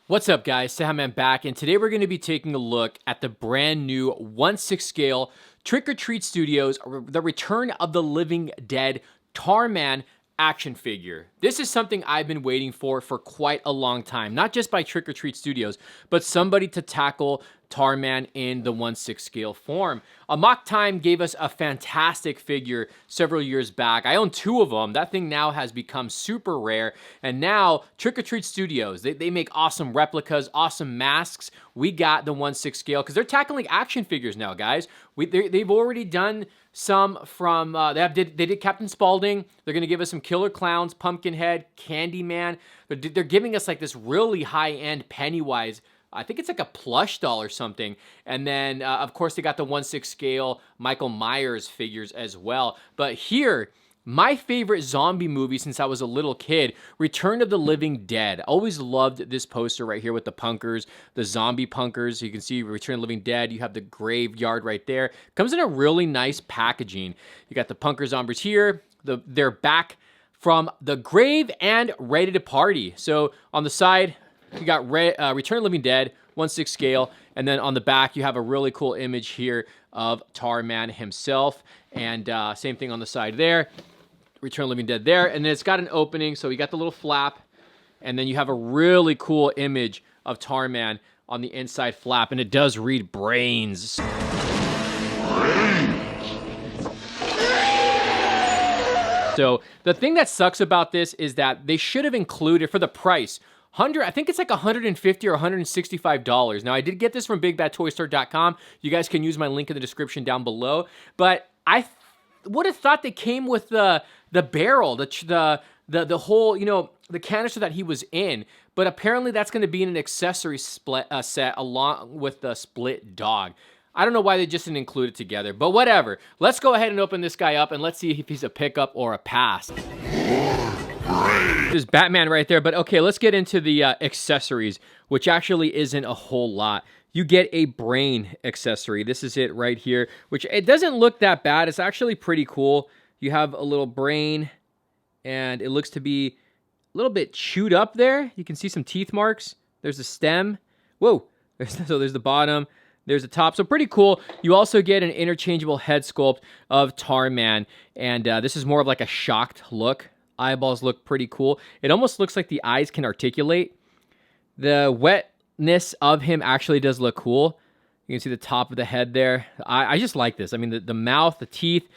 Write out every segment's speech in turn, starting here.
What's up, guys? Cejaman back, and today we're going to be taking a look at the brand new 1/6 scale Trick or Treat Studios, the Return of the Living Dead Tarman action figure. This is something I've been waiting for quite a long time, not just by Trick or Treat Studios, but somebody to tackle Tarman in the 1/6 scale form. Mock Time gave us a fantastic figure several years back. I own two of them. That thing now has become super rare. And now Trick or Treat Studios, they make awesome replicas, awesome masks. We got the 1/6 scale because they're tackling action figures now, guys. They've already done some from, they did Captain Spaulding. They're going to give us some Killer Clowns, Pumpkinhead, Candyman. They're giving us like this really high-end Pennywise. I think it's like a plush doll or something. And then, of course, they got the 1/6 scale Michael Myers figures as well. But here, my favorite zombie movie since I was a little kid, Return of the Living Dead. Always loved this poster right here with the punkers, the zombie punkers. You can see Return of the Living Dead. You have the graveyard right there. Comes in a really nice packaging. You got the punker zombies here. They're back from the grave and ready to party. So on the side, you got Return of the Living Dead, 1/6 scale, and then on the back you have a really cool image here of Tarman himself, and same thing on the side there, Return of the Living Dead there, and then it's got an opening, so you got the little flap, and then you have a really cool image of Tarman on the inside flap, and it does read brains. So the thing that sucks about this is that they should have included, for the price, I think it's like $150 or $165. Now, I did get this from BigBadToyStore.com. You guys can use my link in the description down below. But I would have thought they came with the barrel, the whole, the canister that he was in. But apparently that's going to be in an accessory set along with the split dog. I don't know why they just didn't include it together, but whatever. Let's go ahead and open this guy up and let's see if he's a pickup or a pass. There's Batman right there, but okay, let's get into the accessories, which actually isn't a whole lot. You get a brain accessory. This is it right here, which it doesn't look that bad. It's actually pretty cool. You have a little brain, and it looks to be a little bit chewed up there. You can see some teeth marks. There's the stem. Whoa. So there's the bottom. There's the top. So pretty cool. You also get an interchangeable head sculpt of Tarman, and this is more of like a shocked look. Eyeballs look pretty cool. It almost looks like the eyes can articulate. The wetness of him actually does look cool. You can see the top of the head there. I just like this. I mean, the mouth, the teeth,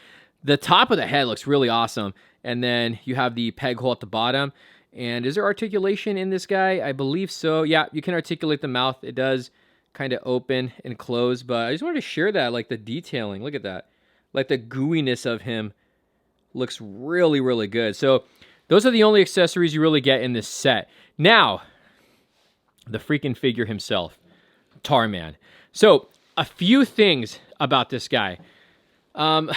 the top of the head looks really awesome. And then you have the peg hole at the bottom. And is there articulation in this guy? I believe so. Yeah, you can articulate the mouth. It does kind of open and close. But I just wanted to share that, like the detailing. Look at that. Like the gooiness of him. Looks really, really good. So those are the only accessories you really get in this set. Now, the freaking figure himself, Tarman. So a few things about this guy. I'm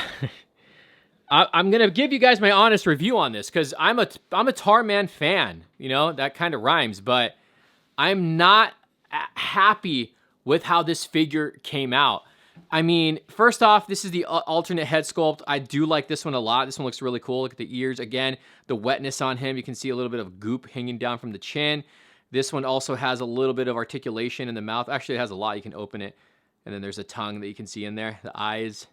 going to give you guys my honest review on this because I'm a Tarman fan. You know, that kind of rhymes. But I'm not happy with how this figure came out. I mean, first off, this is the alternate head sculpt. I do like this one a lot. This one looks really cool. Look at the ears. Again, the wetness on him. You can see a little bit of goop hanging down from the chin. This one also has a little bit of articulation in the mouth. Actually, it has a lot. You can open it. And then there's a tongue that you can see in there. The eyes.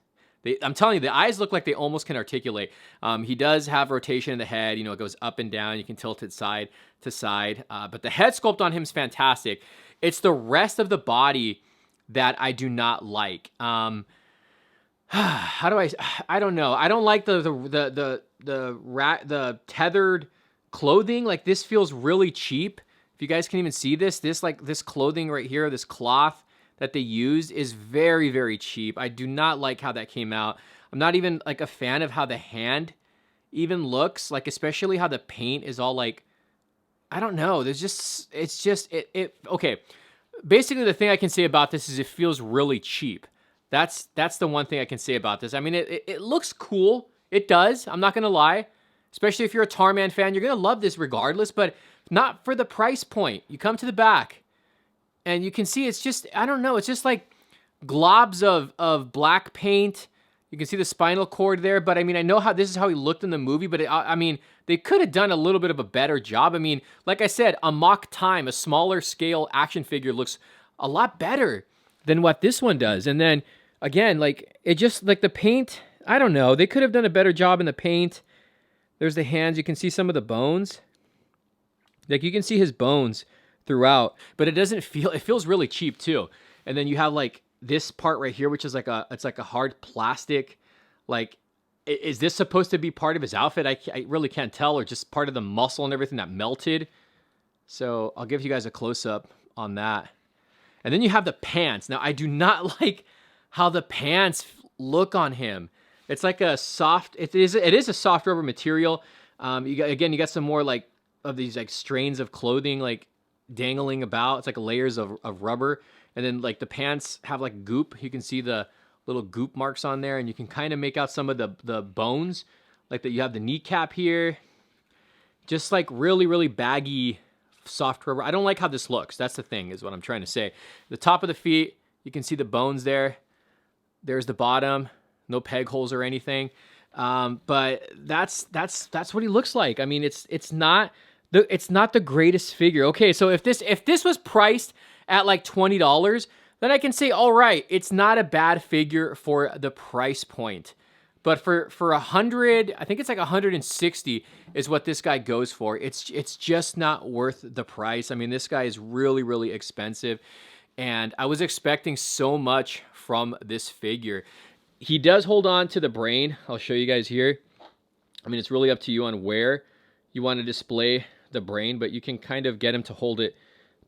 I'm telling you, the eyes look like they almost can articulate. He does have rotation in the head. You know, it goes up and down. You can tilt it side to side. But the head sculpt on him is fantastic. It's the rest of the body that I do not like. How do I don't know. I don't like the tethered clothing. Like, this feels really cheap. If you guys can even see this clothing right here, this cloth that they used is very, very cheap. I do not like how that came out. I'm not even like a fan of how the hand even looks, like especially how the paint is all like, I don't know. Okay. Basically, the thing I can say about this is it feels really cheap. That's the one thing I can say about this. I mean, it looks cool. It does. I'm not going to lie. Especially if you're a Tarman fan, you're going to love this regardless, but not for the price point. You come to the back, and you can see it's just, I don't know, it's just like globs of black paint. You can see the spinal cord there, but I mean, I know how this is how he looked in the movie, but I mean, they could have done a little bit of a better job. I mean, like I said, a mock time, a smaller scale action figure looks a lot better than what this one does. And then again, like it just like the paint, I don't know. They could have done a better job in the paint. There's the hands. You can see some of the bones. Like you can see his bones throughout, but it doesn't feel, it feels really cheap too. And then you have like this part right here, which is like it's like a hard plastic. Like, is this supposed to be part of his outfit? I really can't tell, or just part of the muscle and everything that melted. So I'll give you guys a close up on that. And then you have the pants. Now I do not like how the pants look on him. It's like a soft, it is a soft rubber material. You got some more like of these like strains of clothing like dangling about. It's like layers of rubber. And then like the pants have like goop. You can see the little goop marks on there, and you can kind of make out some of the bones. Like that you have the kneecap here. Just like really, really baggy soft rubber. I don't like how this looks. That's the thing, is what I'm trying to say. The top of the feet, you can see the bones there. There's the bottom. No peg holes or anything. But that's what he looks like. I mean, it's not the greatest figure. Okay, so if this was priced at like $20, then I can say, all right, it's not a bad figure for the price point. But for 100, I think it's like 160 is what this guy goes for. It's just not worth the price. I mean, this guy is really, really expensive, and I was expecting so much from this figure. He does hold on to the brain. I'll show you guys here. I mean, it's really up to you on where you want to display the brain, but you can kind of get him to hold it.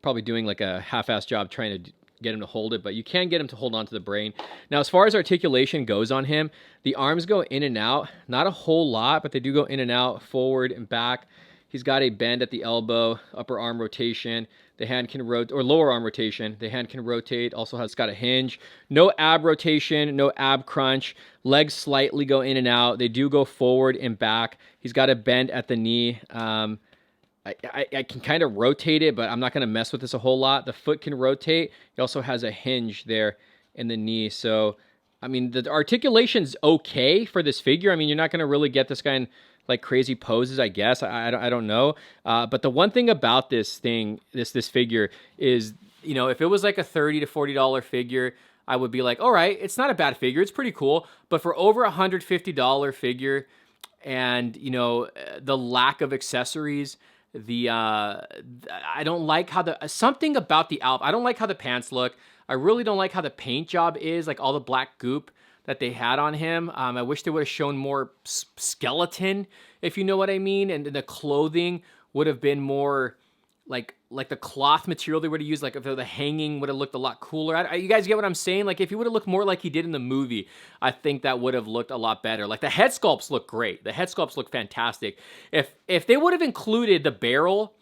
Probably doing like a half-assed job trying to get him to hold it, but you can get him to hold on to the brain. Now, as far as articulation goes on him, the arms go in and out. Not a whole lot, but they do go in and out, forward and back. He's got a bend at the elbow, upper arm rotation. The hand can rotate, or lower arm rotation. The hand can rotate. Also has got a hinge. No ab rotation, no ab crunch. Legs slightly go in and out. They do go forward and back. He's got a bend at the knee. I can kind of rotate it, but I'm not going to mess with this a whole lot. The foot can rotate. He also has a hinge there in the knee. So, I mean, the articulation's okay for this figure. I mean, you're not going to really get this guy in like crazy poses, I guess. I don't know. But the one thing about this figure is, you know, if it was like a $30 to $40 figure, I would be like, all right, it's not a bad figure. It's pretty cool. But for over $150 figure, and, you know, the lack of accessories, I don't like how something about the outfit. I don't like how the pants look. I really don't like how the paint job is, like all the black goop that they had on him. I wish they would have shown more skeleton, if you know what I mean. And the clothing would have been more like the cloth material they would have used. Like if the hanging would have looked a lot cooler. You guys get what I'm saying? Like if he would have looked more like he did in the movie, I think that would have looked a lot better. Like the head sculpts look great. The head sculpts look fantastic. If they would have included the barrel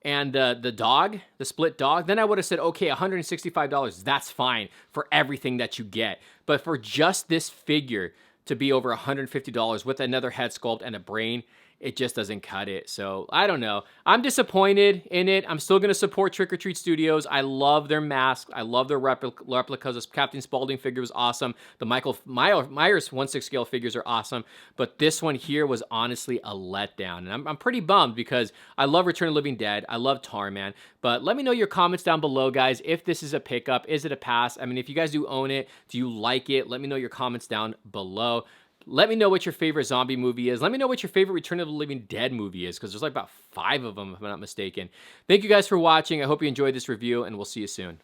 and the dog, the split dog, then I would have said, okay, $165, that's fine for everything that you get. But for just this figure to be over $150 with another head sculpt and a brain, it just doesn't cut it. So I don't know. I'm disappointed in it. I'm still going to support Trick or Treat Studios. I love their masks. I love their replicas. This Captain Spaulding figure was awesome. The Michael Myers 1/6 scale figures are awesome. But this one here was honestly a letdown. And I'm pretty bummed because I love Return of the Living Dead. I love Tarman. But let me know your comments down below, guys. If this is a pickup, is it a pass? I mean, if you guys do own it, do you like it? Let me know your comments down below. Let me know what your favorite zombie movie is. Let me know what your favorite Return of the Living Dead movie is, because there's like about 5 of them, if I'm not mistaken. Thank you guys for watching. I hope you enjoyed this review, and we'll see you soon.